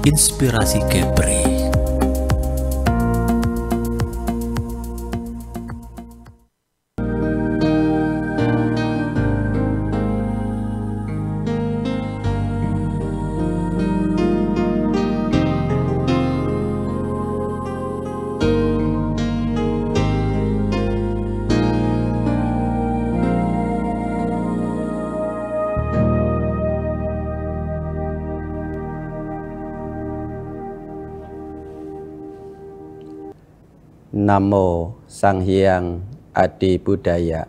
Inspirasi Kepri. Namo Sang Hyang Adi Budaya.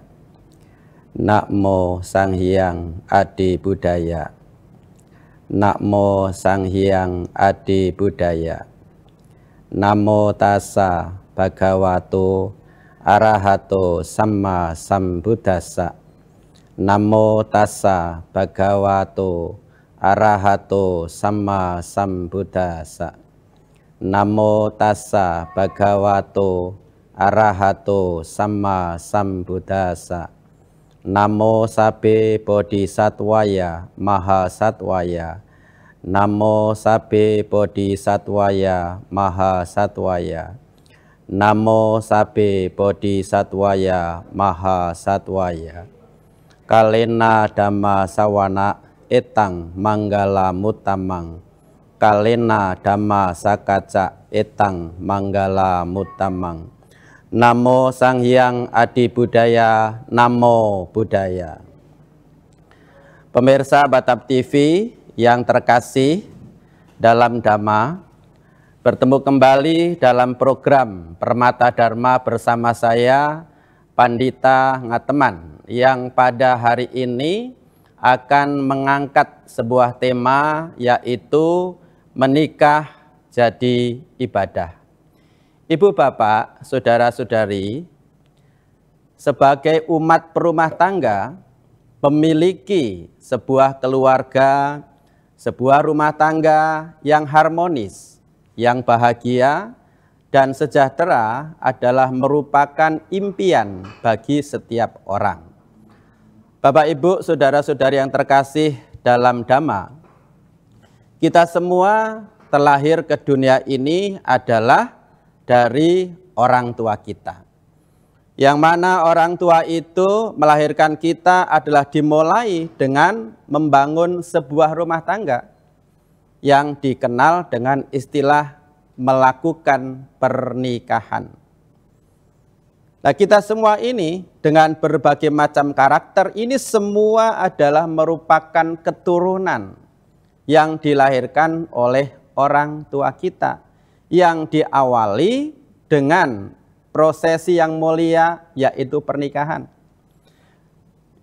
Namo Sang Hyang Adi Budaya. Namo Sang Hyang Adi Budaya. Namo tassa bhagavato arahato samma sambuddhassa. Namo tassa bhagavato arahato samma sambuddhassa. Namo tassa bhagavato arahato samma sambuddhassa. Namo sabbe bodhisattvaya mahasattvaya. Namo sabbe bodhisattvaya mahasattvaya. Namo sabbe bodhisattvaya mahasattvaya. Kalena dhamma sawana etang manggala mutamang. Kalena dhamma sakaca etang manggala mutamang. Namo Sang Hyang Adi Budaya. Namo Buddhaya. Pemirsa Batap TV yang terkasih dalam Dhamma, bertemu kembali dalam program Permata Dharma bersama saya Pandita Ngateman, yang pada hari ini akan mengangkat sebuah tema, yaitu menikah jadi ibadah. Ibu bapak, saudara-saudari, sebagai umat perumah tangga, memiliki sebuah keluarga, sebuah rumah tangga yang harmonis, yang bahagia dan sejahtera adalah merupakan impian bagi setiap orang. Bapak, Ibu, saudara-saudari yang terkasih dalam Dhamma, kita semua terlahir ke dunia ini adalah dari orang tua kita. Yang mana orang tua itu melahirkan kita adalah dimulai dengan membangun sebuah rumah tangga yang dikenal dengan istilah melakukan pernikahan. Nah, kita semua ini dengan berbagai macam karakter ini semua adalah merupakan keturunan yang dilahirkan oleh orang tua kita, yang diawali dengan prosesi yang mulia, yaitu pernikahan.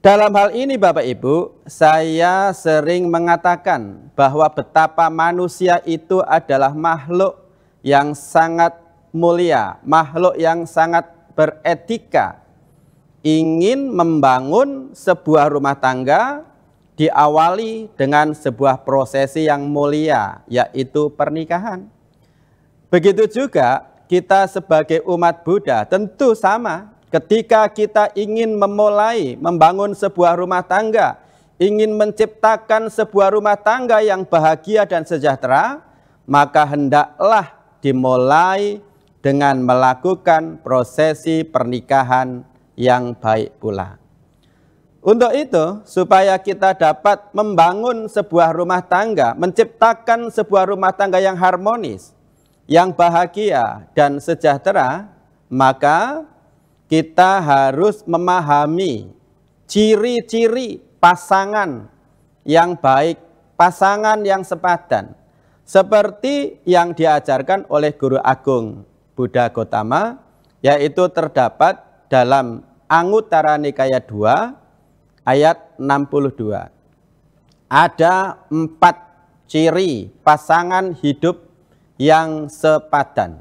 Dalam hal ini Bapak Ibu, saya sering mengatakan bahwa betapa manusia itu adalah makhluk yang sangat mulia, makhluk yang sangat beretika, ingin membangun sebuah rumah tangga diawali dengan sebuah prosesi yang mulia, yaitu pernikahan. Begitu juga kita sebagai umat Buddha tentu sama. Ketika kita ingin memulai membangun sebuah rumah tangga, ingin menciptakan sebuah rumah tangga yang bahagia dan sejahtera, maka hendaklah dimulai dengan melakukan prosesi pernikahan yang baik pula. Untuk itu, supaya kita dapat membangun sebuah rumah tangga, menciptakan sebuah rumah tangga yang harmonis, yang bahagia dan sejahtera, maka kita harus memahami ciri-ciri pasangan yang baik, pasangan yang sepadan, seperti yang diajarkan oleh Guru Agung Buddha Gotama, yaitu terdapat dalam Anguttara Nikaya 2 ayat 62. Ada 4 ciri pasangan hidup yang sepadan,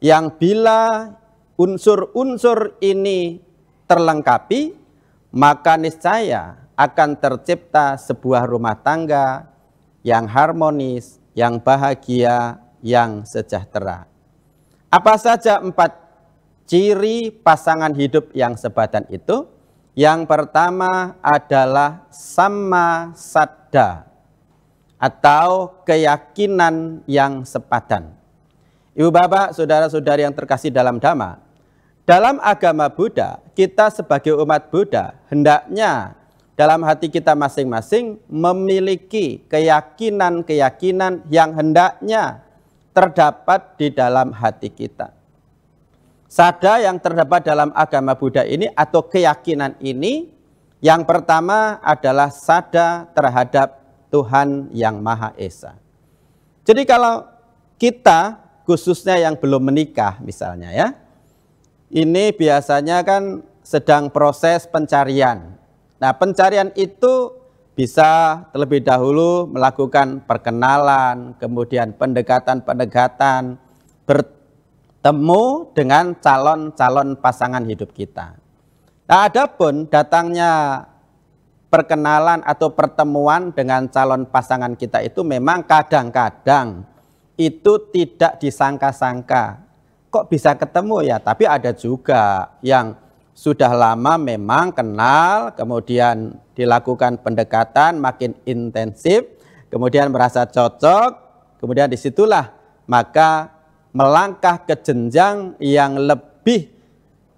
yang bila unsur-unsur ini terlengkapi, maka niscaya akan tercipta sebuah rumah tangga yang harmonis, yang bahagia, yang sejahtera. Apa saja 4 ciri pasangan hidup yang sepadan itu? Yang pertama adalah samma saddha. atau keyakinan yang sepadan. Ibu bapak, saudara-saudari yang terkasih dalam Dhamma, dalam agama Buddha, kita sebagai umat Buddha hendaknya dalam hati kita masing-masing memiliki keyakinan-keyakinan yang hendaknya terdapat di dalam hati kita. Sada yang terdapat dalam agama Buddha ini atau keyakinan ini, yang pertama adalah sada terhadap Tuhan yang Maha Esa. Jadi kalau kita, khususnya yang belum menikah misalnya ya, ini biasanya kan sedang proses pencarian. Nah, pencarian itu bisa terlebih dahulu melakukan perkenalan, kemudian pendekatan-pendekatan, bertemu dengan calon-calon pasangan hidup kita. Nah, adapun datangnya perkenalan atau pertemuan dengan calon pasangan kita itu memang kadang-kadang itu tidak disangka-sangka. Kok bisa ketemu ya? Tapi ada juga yang sudah lama memang kenal, kemudian dilakukan pendekatan makin intensif, kemudian merasa cocok, kemudian disitulah maka melangkah ke jenjang yang lebih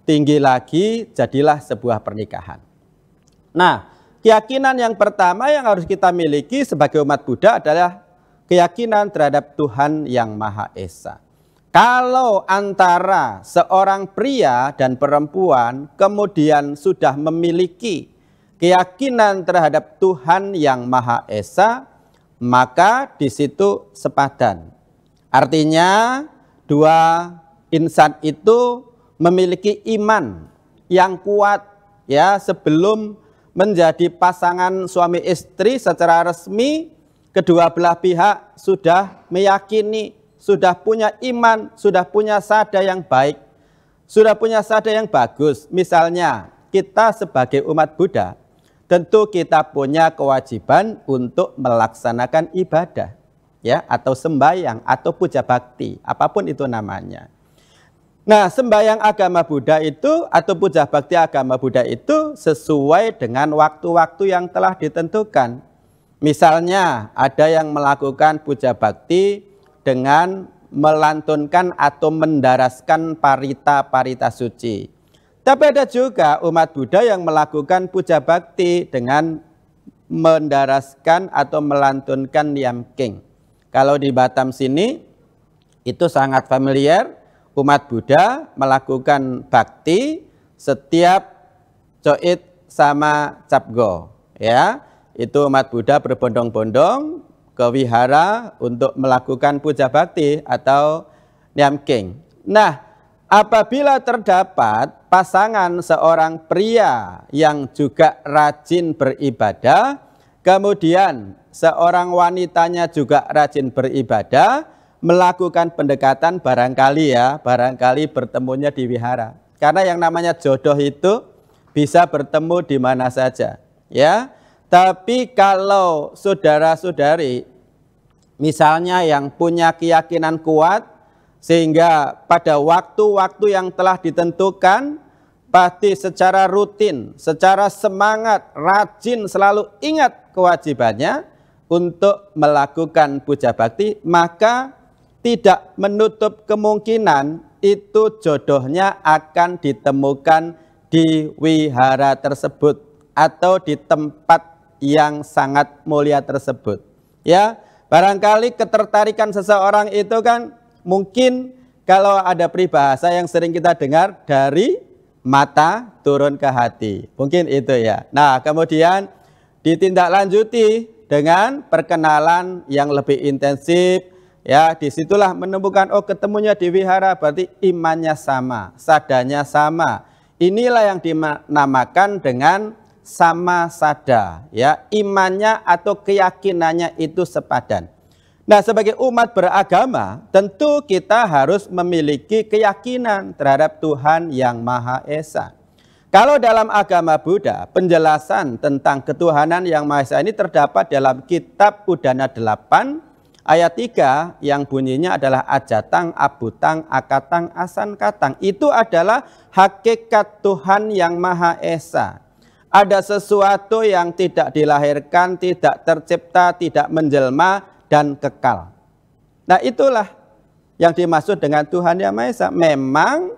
tinggi lagi, jadilah sebuah pernikahan. Nah, keyakinan yang pertama yang harus kita miliki sebagai umat Buddha adalah keyakinan terhadap Tuhan yang Maha Esa. Kalau antara seorang pria dan perempuan kemudian sudah memiliki keyakinan terhadap Tuhan yang Maha Esa, maka di situ sepadan. Artinya dua insan itu memiliki iman yang kuat ya sebelum menjadi pasangan suami istri secara resmi, kedua belah pihak sudah meyakini, sudah punya iman, sudah punya sada yang baik, sudah punya sada yang bagus. Misalnya kita sebagai umat Buddha, tentu kita punya kewajiban untuk melaksanakan ibadah, ya, atau sembahyang, atau puja bakti, apapun itu namanya. Nah, sembahyang agama Buddha itu atau puja bakti agama Buddha itu sesuai dengan waktu-waktu yang telah ditentukan. Misalnya ada yang melakukan puja bakti dengan melantunkan atau mendaraskan parita-parita suci. Tapi ada juga umat Buddha yang melakukan puja bakti dengan mendaraskan atau melantunkan Nyamking. Kalau di Batam sini itu sangat familiar. Umat Buddha melakukan bakti setiap coit sama capgo, ya. Itu umat Buddha berbondong-bondong ke wihara untuk melakukan puja bakti atau Nyamking. Nah, apabila terdapat pasangan seorang pria yang juga rajin beribadah, kemudian seorang wanitanya juga rajin beribadah, melakukan pendekatan barangkali bertemunya di wihara. Karena yang namanya jodoh itu bisa bertemu di mana saja, ya. Tapi kalau saudara-saudari misalnya yang punya keyakinan kuat sehingga pada waktu-waktu yang telah ditentukan pasti secara rutin, secara semangat, rajin selalu ingat kewajibannya untuk melakukan puja bakti, maka tidak menutup kemungkinan itu jodohnya akan ditemukan di wihara tersebut atau di tempat yang sangat mulia tersebut. Ya, barangkali ketertarikan seseorang itu kan mungkin kalau ada peribahasa yang sering kita dengar dari mata turun ke hati. Mungkin itu ya. Nah, kemudian ditindaklanjuti dengan perkenalan yang lebih intensif. Ya, disitulah menemukan oh ketemunya di wihara berarti imannya sama, sadanya sama. Inilah yang dinamakan dengan sama sada, ya, imannya atau keyakinannya itu sepadan. Nah, sebagai umat beragama, tentu kita harus memiliki keyakinan terhadap Tuhan yang Maha Esa. Kalau dalam agama Buddha, penjelasan tentang ketuhanan yang Maha Esa ini terdapat dalam kitab Udana 8 ayat 3 yang bunyinya adalah ajatang, abutang, akatang, asan katang. Itu adalah hakikat Tuhan yang Maha Esa. Ada sesuatu yang tidak dilahirkan, tidak tercipta, tidak menjelma, dan kekal. Nah, itulah yang dimaksud dengan Tuhan Yang Maha Esa. Memang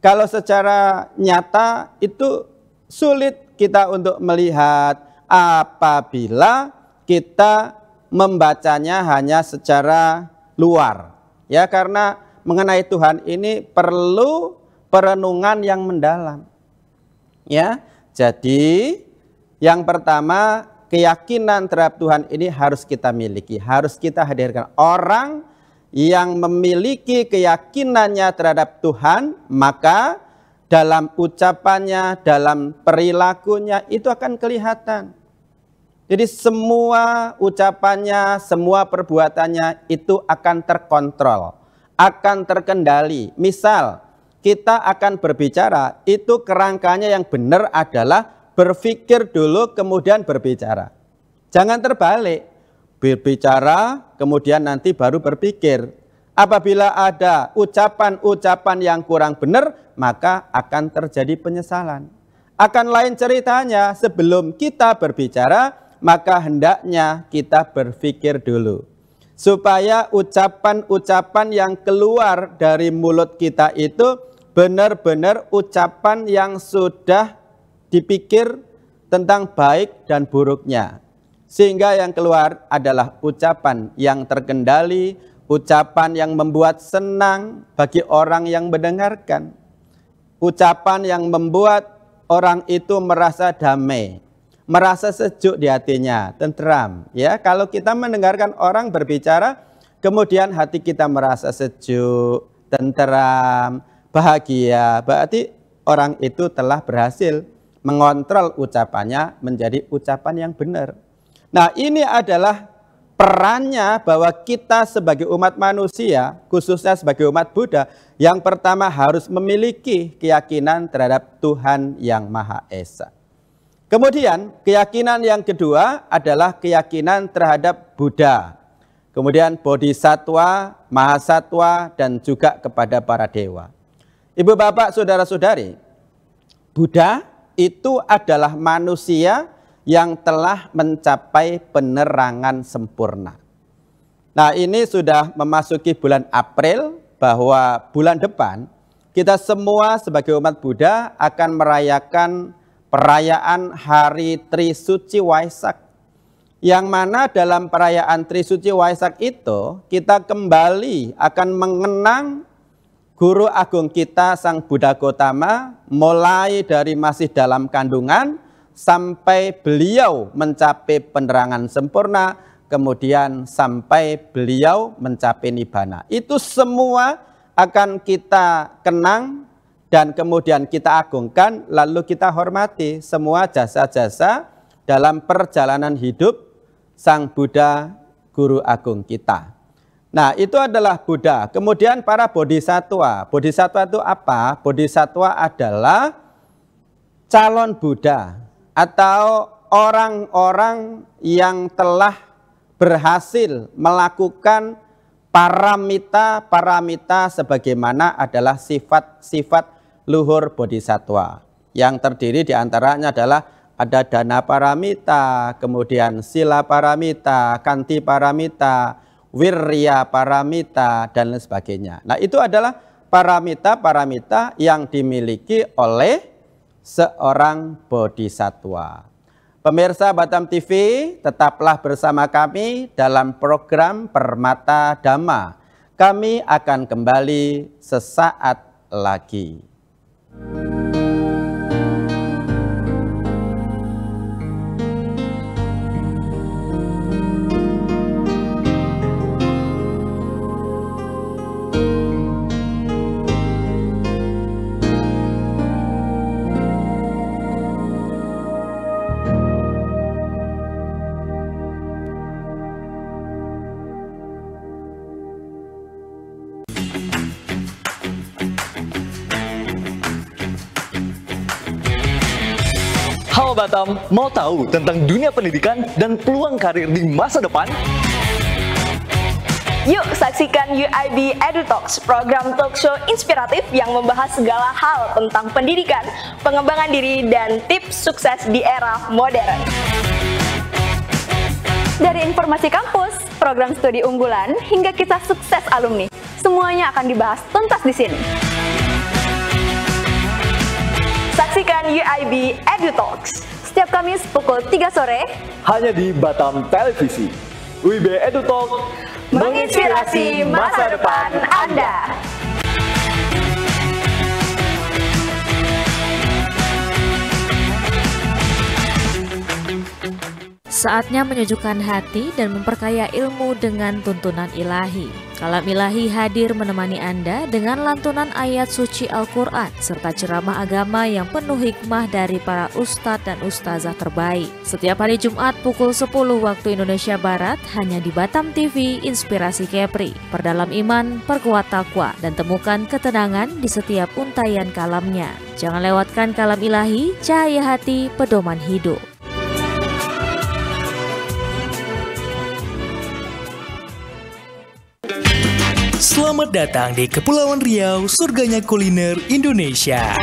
kalau secara nyata itu sulit kita untuk melihat apabila kita membacanya hanya secara luar. Ya, karena mengenai Tuhan ini perlu perenungan yang mendalam. Ya, jadi yang pertama, keyakinan terhadap Tuhan ini harus kita miliki, harus kita hadirkan. Orang yang memiliki keyakinannya terhadap Tuhan, maka dalam ucapannya, dalam perilakunya itu akan kelihatan. Jadi semua ucapannya, semua perbuatannya itu akan terkontrol, akan terkendali. Misal kita akan berbicara, itu kerangkanya yang benar adalah berpikir dulu kemudian berbicara. Jangan terbalik, berbicara kemudian nanti baru berpikir. Apabila ada ucapan-ucapan yang kurang benar, maka akan terjadi penyesalan. Akan lain ceritanya, sebelum kita berbicara, maka hendaknya kita berpikir dulu. Supaya ucapan-ucapan yang keluar dari mulut kita itu benar-benar ucapan yang sudah dipikir tentang baik dan buruknya. Sehingga yang keluar adalah ucapan yang terkendali, ucapan yang membuat senang bagi orang yang mendengarkan. Ucapan yang membuat orang itu merasa damai, merasa sejuk di hatinya, tenteram. Ya, kalau kita mendengarkan orang berbicara, kemudian hati kita merasa sejuk, tenteram, bahagia, berarti orang itu telah berhasil mengontrol ucapannya menjadi ucapan yang benar. Nah, ini adalah perannya bahwa kita sebagai umat manusia, khususnya sebagai umat Buddha, yang pertama harus memiliki keyakinan terhadap Tuhan Yang Maha Esa. Kemudian keyakinan yang kedua adalah keyakinan terhadap Buddha. Kemudian Bodhisattva, Mahasatwa, dan juga kepada para dewa. Ibu bapak saudara-saudari, Buddha itu adalah manusia yang telah mencapai penerangan sempurna. Nah, ini sudah memasuki bulan April, bahwa bulan depan kita semua sebagai umat Buddha akan merayakan perayaan Hari Trisuci Waisak. Yang mana dalam perayaan Trisuci Waisak itu kita kembali akan mengenang Guru Agung kita Sang Buddha Gotama, mulai dari masih dalam kandungan sampai beliau mencapai penerangan sempurna, kemudian sampai beliau mencapai nibbana. Itu semua akan kita kenang dan kemudian kita agungkan, lalu kita hormati semua jasa-jasa dalam perjalanan hidup Sang Buddha Guru Agung kita. Nah, itu adalah Buddha. Kemudian para bodhisattva. Bodhisattva itu apa? Bodhisattva adalah calon Buddha atau orang-orang yang telah berhasil melakukan paramita sebagaimana adalah sifat-sifat luhur bodhisattva. Yang terdiri diantaranya adalah ada dana paramita, kemudian sila paramita, kanti paramita, wirya paramita, dan lain sebagainya. Nah, itu adalah paramita-paramita yang dimiliki oleh seorang bodhisattva. Pemirsa Batam TV, tetaplah bersama kami dalam program Permata Dhamma. Kami akan kembali sesaat lagi. Halo Batam, mau tahu tentang dunia pendidikan dan peluang karir di masa depan? Yuk saksikan UIB EduTalks, program talk show inspiratif yang membahas segala hal tentang pendidikan, pengembangan diri, dan tips sukses di era modern. Dari informasi kampus, program studi unggulan, hingga kisah sukses alumni, semuanya akan dibahas tuntas di sini. Saksikan UIB EduTalks setiap Kamis pukul 3 sore hanya di Batam Televisi. UIB EduTalk menginspirasi masa depan Anda. Saatnya menyejukkan hati dan memperkaya ilmu dengan tuntunan ilahi. Kalam Ilahi hadir menemani Anda dengan lantunan ayat suci Al-Quran serta ceramah agama yang penuh hikmah dari para ustadz dan ustazah terbaik. Setiap hari Jumat pukul 10 waktu Indonesia Barat hanya di Batam TV Inspirasi Kepri. Perdalam iman, perkuat takwa, dan temukan ketenangan di setiap untayan kalamnya. Jangan lewatkan Kalam Ilahi, cahaya hati, pedoman hidup. Selamat datang di Kepulauan Riau, surganya kuliner Indonesia.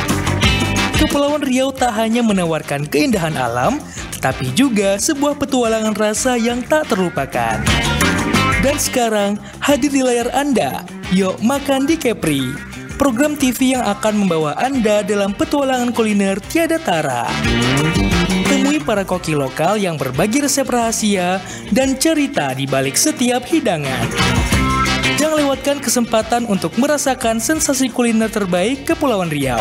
Kepulauan Riau tak hanya menawarkan keindahan alam, tetapi juga sebuah petualangan rasa yang tak terlupakan. Dan sekarang hadir di layar Anda, Yuk Makan di Kepri, program TV yang akan membawa Anda dalam petualangan kuliner tiada tara. Temui para koki lokal yang berbagi resep rahasia dan cerita di balik setiap hidangan. Jangan lewatkan kesempatan untuk merasakan sensasi kuliner terbaik Kepulauan Riau.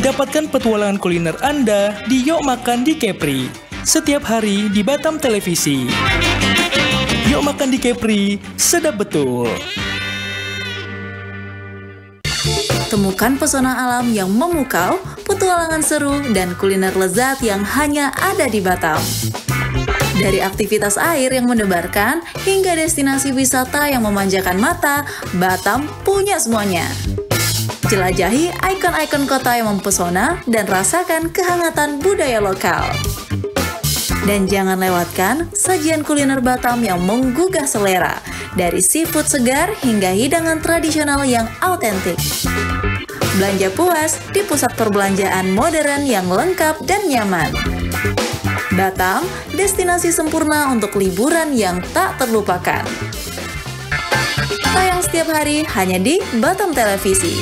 Dapatkan petualangan kuliner Anda di Yuk Makan di Kepri, setiap hari di Batam Televisi. Yuk Makan di Kepri, sedap betul. Temukan pesona alam yang memukau, petualangan seru, dan kuliner lezat yang hanya ada di Batam. Dari aktivitas air yang mendebarkan, hingga destinasi wisata yang memanjakan mata, Batam punya semuanya. Jelajahi ikon-ikon kota yang mempesona dan rasakan kehangatan budaya lokal. Dan jangan lewatkan sajian kuliner Batam yang menggugah selera, dari seafood segar hingga hidangan tradisional yang autentik. Belanja puas di pusat perbelanjaan modern yang lengkap dan nyaman. Batam, destinasi sempurna untuk liburan yang tak terlupakan. Tayang setiap hari hanya di Batam Televisi.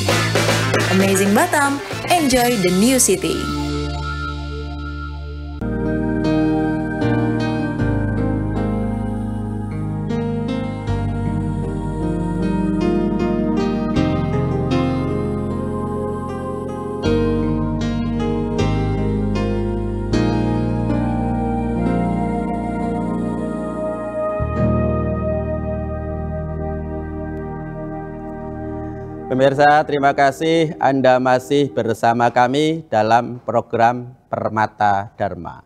Amazing Batam, enjoy the new city. Pemirsa, terima kasih Anda masih bersama kami dalam program Permata Dharma.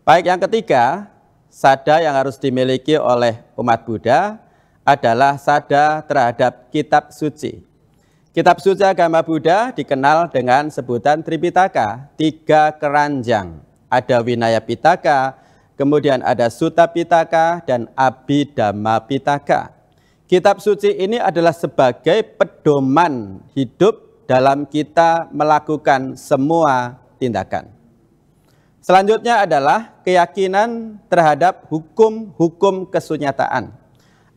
Baik, yang ketiga, sada yang harus dimiliki oleh umat Buddha adalah sada terhadap kitab suci. Kitab suci agama Buddha dikenal dengan sebutan Tripitaka, 3 keranjang. Ada Vinaya Pitaka, kemudian ada Sutta Pitaka, dan Abhidhamma Pitaka. Kitab suci ini adalah sebagai pedoman hidup dalam kita melakukan semua tindakan. Selanjutnya adalah keyakinan terhadap hukum-hukum kesunyataan.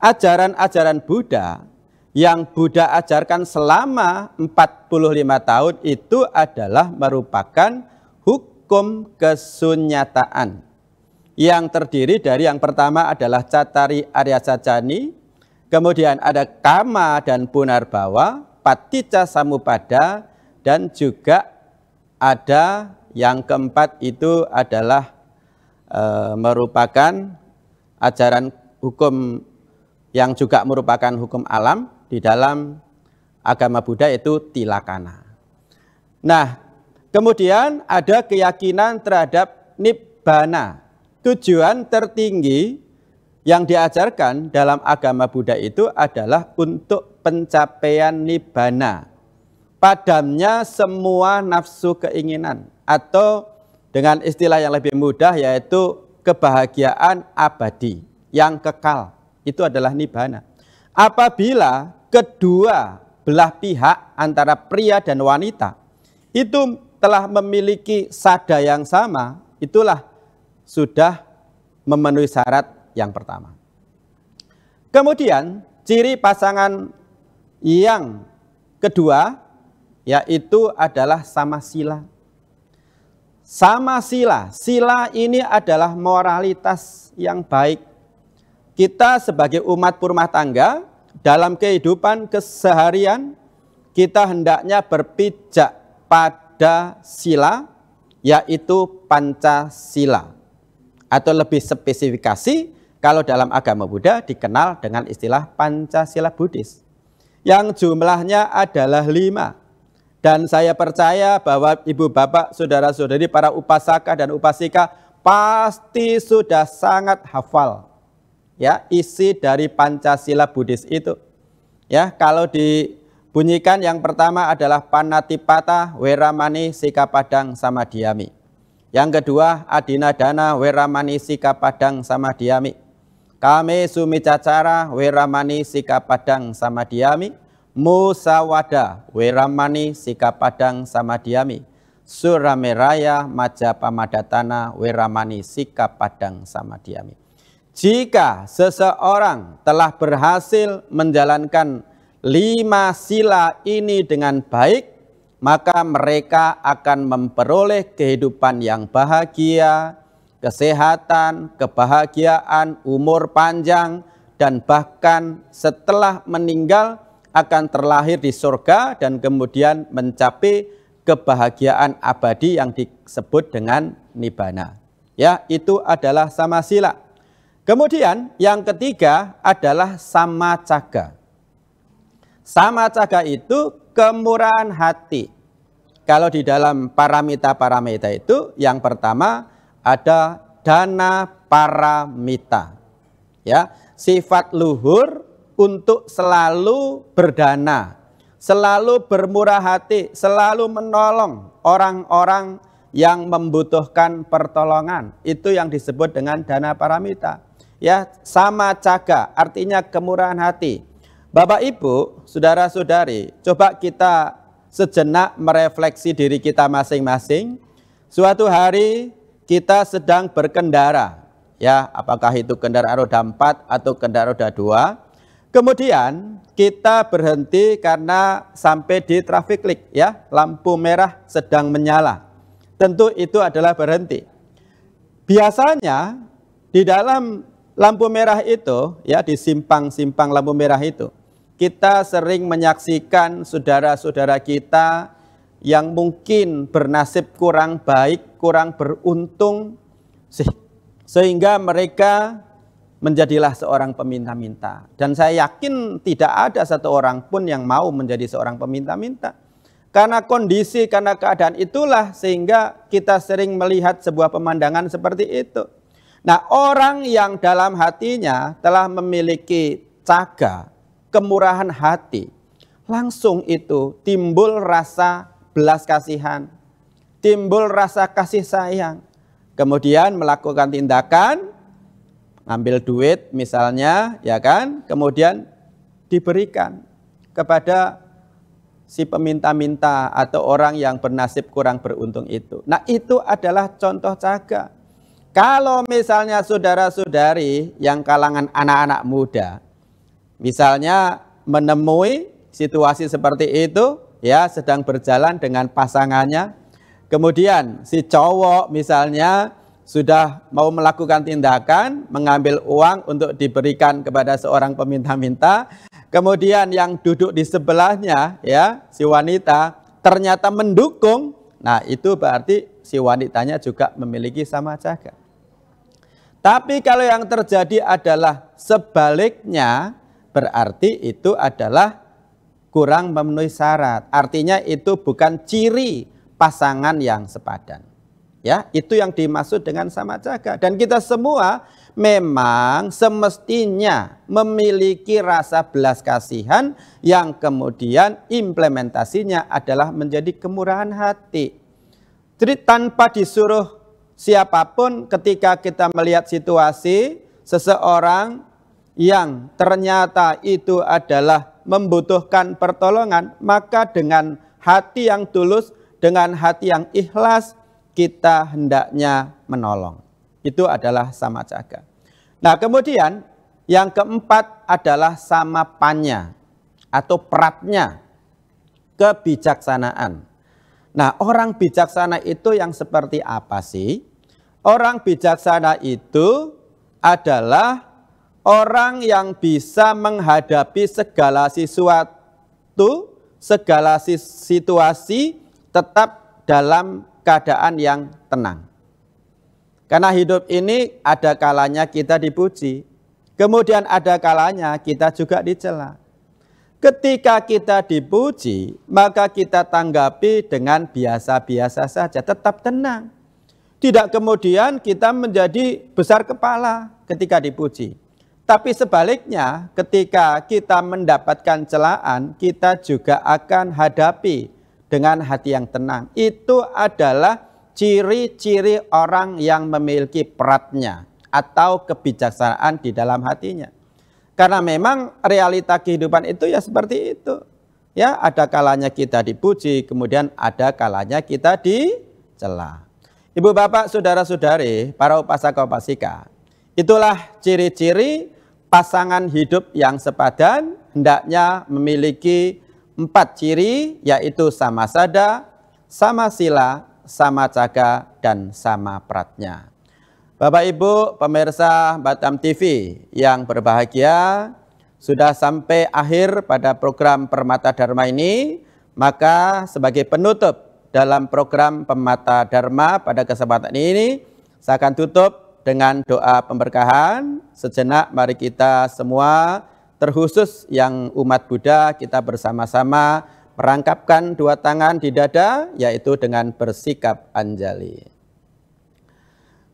Ajaran-ajaran Buddha yang Buddha ajarkan selama 45 tahun itu adalah merupakan hukum kesunyataan. Yang terdiri dari yang pertama adalah Cattari Arya Sacani, kemudian ada Kama dan Punarbawa, Paticca Samuppada, dan juga ada yang keempat itu adalah merupakan ajaran hukum yang juga merupakan hukum alam di dalam agama Buddha, itu Tilakkhana. Nah, kemudian ada keyakinan terhadap Nibbana. Tujuan tertinggi yang diajarkan dalam agama Buddha itu adalah untuk pencapaian Nibbana, padamnya semua nafsu keinginan, atau dengan istilah yang lebih mudah yaitu kebahagiaan abadi yang kekal. Itu adalah nibbana. Apabila kedua belah pihak antara pria dan wanita itu telah memiliki sada yang sama, itulah sudah memenuhi syarat yang pertama. Kemudian ciri pasangan yang kedua yaitu adalah sama sila. Sama sila. Sila ini adalah moralitas yang baik. Kita sebagai umat rumah tangga dalam kehidupan keseharian kita hendaknya berpijak pada sila yaitu Pancasila. Atau lebih spesifikasi kalau dalam agama Buddha dikenal dengan istilah Pancasila Buddhis. Yang jumlahnya adalah 5. Dan saya percaya bahwa ibu bapak, saudara-saudari, para upasaka dan upasika pasti sudah sangat hafal ya isi dari Pancasila Buddhis itu. Ya, kalau dibunyikan yang pertama adalah Panatipata, Weramani, Sikapadang, Samadhyami. Yang kedua Adinadana, Weramani, Sikapadang, Samadhyami. Kame Sumicacara, Weramani, Sikapadang, Samadhyami. Musawada, Weramani, Sikapadang, Samadhyami. Surameraya, Majapamadhatana, Weramani, Sikapadang, Samadhyami. Jika seseorang telah berhasil menjalankan 5 sila ini dengan baik, maka mereka akan memperoleh kehidupan yang bahagia, kesehatan, kebahagiaan, umur panjang, dan bahkan setelah meninggal akan terlahir di surga dan kemudian mencapai kebahagiaan abadi yang disebut dengan nibbana. Ya, itu adalah sama sila. Kemudian yang ketiga adalah sama caga. Sama caga itu kemurahan hati. Kalau di dalam paramita-paramita itu yang pertama ada dana paramita. Ya, sifat luhur untuk selalu berdana, selalu bermurah hati, selalu menolong orang-orang yang membutuhkan pertolongan. Itu yang disebut dengan dana paramita. Ya, sama caga artinya kemurahan hati. Bapak Ibu, saudara-saudari, coba kita sejenak merefleksi diri kita masing-masing. Suatu hari kita sedang berkendara, ya, apakah itu kendaraan roda 4 atau kendaraan roda 2. Kemudian kita berhenti karena sampai di traffic light, ya, lampu merah sedang menyala. Tentu itu adalah berhenti. Biasanya di dalam lampu merah itu, ya, di simpang-simpang lampu merah itu, kita sering menyaksikan saudara-saudara kita yang mungkin bernasib kurang baik, kurang beruntung, sehingga mereka menjadilah seorang peminta-minta. Dan saya yakin tidak ada satu orang pun yang mau menjadi seorang peminta-minta. Karena kondisi, karena keadaan itulah sehingga kita sering melihat sebuah pemandangan seperti itu. Nah, orang yang dalam hatinya telah memiliki caga, kemurahan hati, langsung itu timbul rasa belas kasihan, timbul rasa kasih sayang. Kemudian melakukan tindakan, ngambil duit misalnya, ya kan, kemudian diberikan kepada si peminta-minta atau orang yang bernasib kurang beruntung itu. Nah, itu adalah contoh caga. Kalau misalnya saudara-saudari yang kalangan anak-anak muda, misalnya menemui situasi seperti itu, ya, sedang berjalan dengan pasangannya, kemudian si cowok misalnya sudah mau melakukan tindakan, mengambil uang untuk diberikan kepada seorang peminta-minta, kemudian yang duduk di sebelahnya, ya, si wanita ternyata mendukung. Nah, itu berarti si wanitanya juga memiliki sama caga. Tapi kalau yang terjadi adalah sebaliknya, berarti itu adalah kurang memenuhi syarat. Artinya itu bukan ciri pasangan yang sepadan. Ya, itu yang dimaksud dengan sama caga. Dan kita semua memang semestinya memiliki rasa belas kasihan yang kemudian implementasinya adalah menjadi kemurahan hati. Jadi tanpa disuruh siapapun, ketika kita melihat situasi seseorang yang ternyata itu adalah membutuhkan pertolongan, maka dengan hati yang tulus, dengan hati yang ikhlas, kita hendaknya menolong. Itu adalah samajaga. Nah, kemudian yang keempat adalah samapannya atau peratnya, kebijaksanaan. Nah, orang bijaksana itu yang seperti apa sih? Orang bijaksana itu adalah orang yang bisa menghadapi segala sesuatu, segala situasi tetap dalam keadaan yang tenang. Karena hidup ini ada kalanya kita dipuji, kemudian ada kalanya kita juga dicela. Ketika kita dipuji, maka kita tanggapi dengan biasa-biasa saja, tetap tenang. Tidak kemudian kita menjadi besar kepala ketika dipuji. Tapi sebaliknya, ketika kita mendapatkan celaan, kita juga akan hadapi dengan hati yang tenang. Itu adalah ciri-ciri orang yang memiliki peratnya atau kebijaksanaan di dalam hatinya. Karena memang realita kehidupan itu ya seperti itu. Ya, ada kalanya kita dipuji, kemudian ada kalanya kita dicela. Ibu bapak, saudara-saudari, para upasaka upasika, itulah ciri-ciri pasangan hidup yang sepadan hendaknya memiliki 4 ciri, yaitu sama sada, sama sila, sama caga, dan sama pratnya. Bapak Ibu pemirsa Batam TV yang berbahagia, sudah sampai akhir pada program Permata Dharma ini, maka sebagai penutup dalam program Permata Dharma pada kesempatan ini, saya akan tutup dengan doa pemberkahan. Sejenak mari kita semua, terkhusus yang umat Buddha, kita bersama-sama merangkapkan 2 tangan di dada, yaitu dengan bersikap anjali.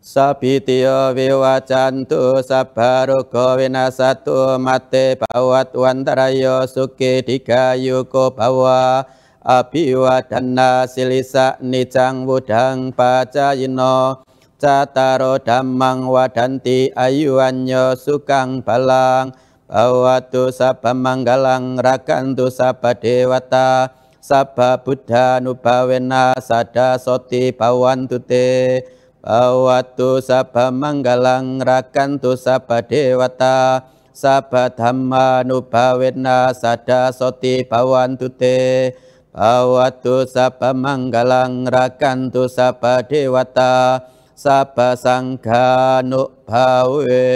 Sabitiyo viwacantu sabbarogo winasatu mate bawat wantarayo suki digayuko bawa abiwadana silisa nicang wudang pacayino cataro dhammang wadanti ayuanyo sukang balang bawatu sabba manggalang rakantu sabba dewata sabba buddha nubawena sada soti bawantute bawatu sabba manggalang rakantu sabba dewata sabba dhamma nubawena sada soti bawantute bawatu sabba manggalang rakantu sabba dewata sabba sangha nubawena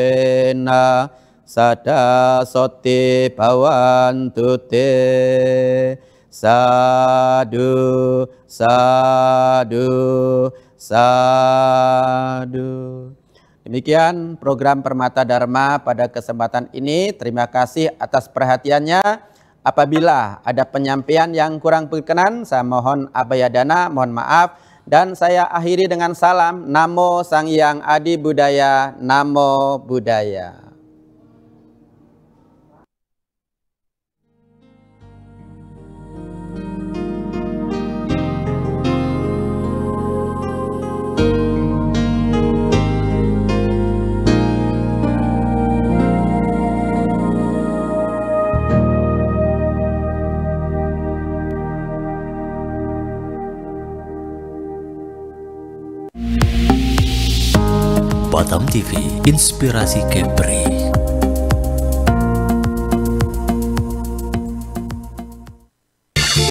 sada soti bawantute. Sadu, sadu, sadu. Demikian program Permata Dharma pada kesempatan ini. Terima kasih atas perhatiannya. Apabila ada penyampaian yang kurang berkenan, saya mohon abhayadana, mohon maaf. Dan saya akhiri dengan salam, Namo Sang Hyang Adi Budaya, Namo Buddhaya. Batam TV, inspirasi Kepri.